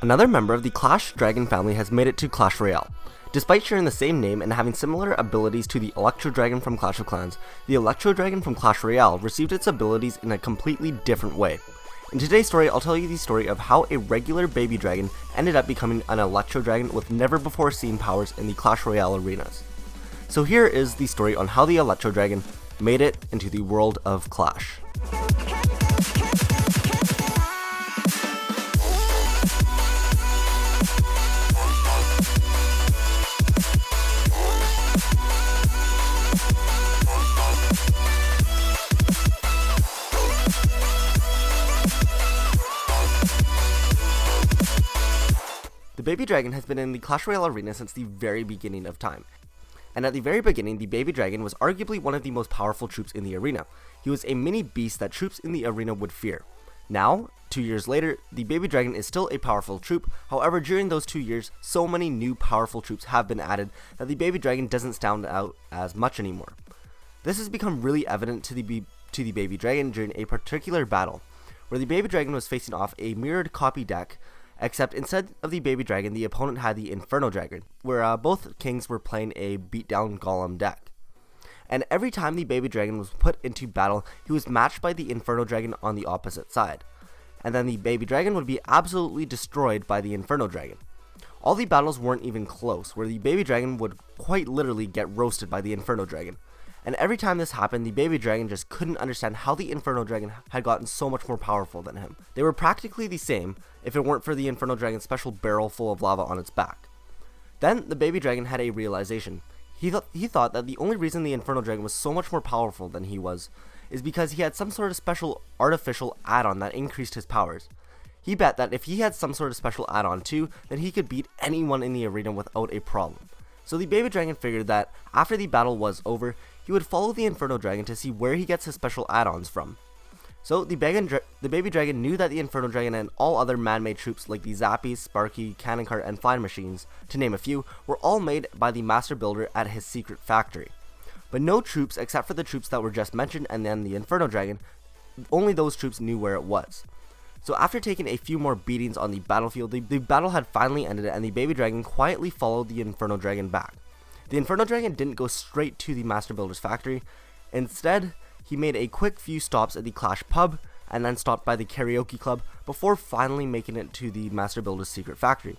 Another member of the Clash Dragon family has made it to Clash Royale. Despite sharing the same name and having similar abilities to the Electro Dragon from Clash of Clans, the Electro Dragon from Clash Royale received its abilities in a completely different way. In today's story, I'll tell you the story of how a regular baby dragon ended up becoming an Electro Dragon with never before seen powers in the Clash Royale arenas. So here is the story on how the Electro Dragon made it into the world of Clash. The baby dragon has been in the Clash Royale arena since the very beginning of time. And at the very beginning, the baby dragon was arguably one of the most powerful troops in the arena. He was a mini beast that troops in the arena would fear. Now, 2 years later, the baby dragon is still a powerful troop. However, during those 2 years, so many new powerful troops have been added that the baby dragon doesn't stand out as much anymore. This has become really evident to the baby dragon during a particular battle, where the baby dragon was facing off a mirrored copy deck, except instead of the baby dragon, the opponent had the Inferno Dragon, where both kings were playing a beatdown golem deck. And every time the baby dragon was put into battle, he was matched by the Inferno Dragon on the opposite side. And then the baby dragon would be absolutely destroyed by the Inferno Dragon. All the battles weren't even close, where the baby dragon would quite literally get roasted by the Inferno Dragon. And every time this happened, the baby dragon just couldn't understand how the Inferno Dragon had gotten so much more powerful than him. They were practically the same if it weren't for the Inferno Dragon's special barrel full of lava on its back. Then the baby dragon had a realization. He thought that the only reason the Inferno Dragon was so much more powerful than he was is because he had some sort of special artificial add-on that increased his powers. He bet that if he had some sort of special add-on too, then he could beat anyone in the arena without a problem. So the baby dragon figured that after the battle was over, he would follow the Inferno Dragon to see where he gets his special add-ons from. So the baby dragon knew that the Inferno Dragon and all other man-made troops like the Zappies, Sparky, Cannon Cart, and Flying Machines, to name a few, were all made by the Master Builder at his secret factory. But no troops except for the troops that were just mentioned and then the Inferno Dragon, only those troops knew where it was. So after taking a few more beatings on the battlefield, the battle had finally ended and the baby dragon quietly followed the Inferno Dragon back. The Inferno Dragon didn't go straight to the Master Builder's factory. Instead, he made a quick few stops at the Clash pub and then stopped by the karaoke club before finally making it to the Master Builder's secret factory.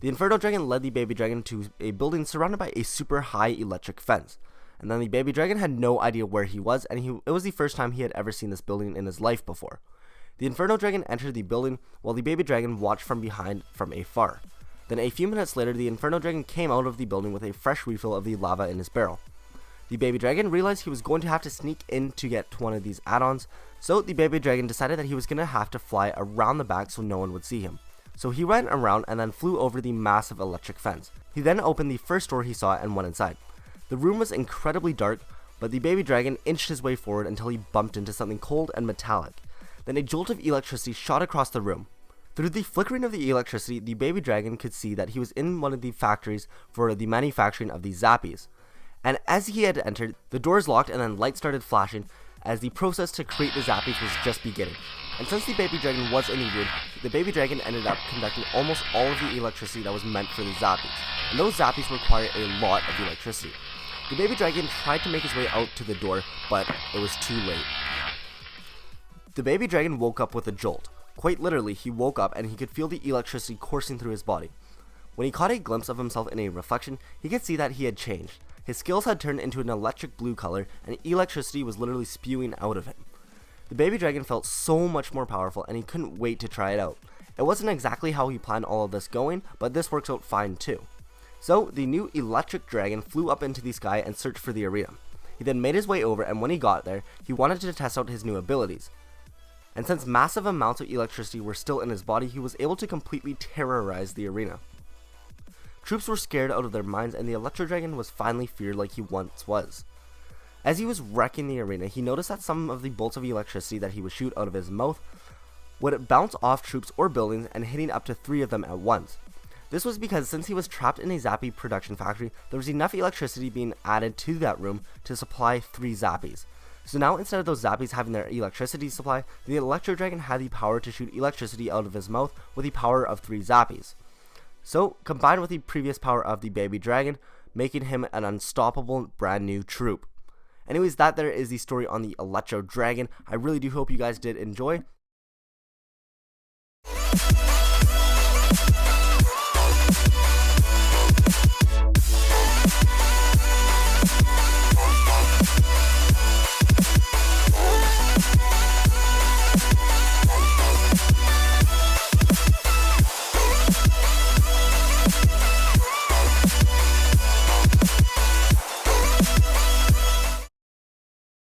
The Inferno Dragon led the baby dragon to a building surrounded by a super high electric fence. And then the baby dragon had no idea where he was, and it was the first time he had ever seen this building in his life before. The Inferno Dragon entered the building while the baby dragon watched from behind from afar. Then a few minutes later, the Inferno Dragon came out of the building with a fresh refill of the lava in his barrel. The baby dragon realized he was going to have to sneak in to get one of these add-ons, so the baby dragon decided that he was going to have to fly around the back so no one would see him. So he ran around and then flew over the massive electric fence. He then opened the first door he saw and went inside. The room was incredibly dark, but the baby dragon inched his way forward until he bumped into something cold and metallic. Then a jolt of electricity shot across the room. Through the flickering of the electricity, the baby dragon could see that he was in one of the factories for the manufacturing of the Zappies. And as he had entered, the doors locked and then lights started flashing as the process to create the Zappies was just beginning. And since the baby dragon was in the room, the baby dragon ended up conducting almost all of the electricity that was meant for the Zappies. And those Zappies require a lot of electricity. The baby dragon tried to make his way out to the door, but it was too late. The baby dragon woke up with a jolt. Quite literally, he woke up and he could feel the electricity coursing through his body. When he caught a glimpse of himself in a reflection, he could see that he had changed. His skills had turned into an electric blue color, and electricity was literally spewing out of him. The baby dragon felt so much more powerful, and he couldn't wait to try it out. It wasn't exactly how he planned all of this going, but this works out fine too. So, the new electric dragon flew up into the sky and searched for the arena. He then made his way over, and when he got there, he wanted to test out his new abilities. And since massive amounts of electricity were still in his body, he was able to completely terrorize the arena. Troops were scared out of their minds, and the Electro Dragon was finally feared like he once was. As he was wrecking the arena, he noticed that some of the bolts of electricity that he would shoot out of his mouth would bounce off troops or buildings and hitting up to 3 of them at once. This was because since he was trapped in a Zappy production factory, there was enough electricity being added to that room to supply 3 Zappies. So now instead of those Zappies having their electricity supply, the Electro Dragon had the power to shoot electricity out of his mouth with the power of 3 Zappies. So combined with the previous power of the Baby Dragon, making him an unstoppable brand new troop. Anyways, that there is the story on the Electro Dragon. I really do hope you guys did enjoy.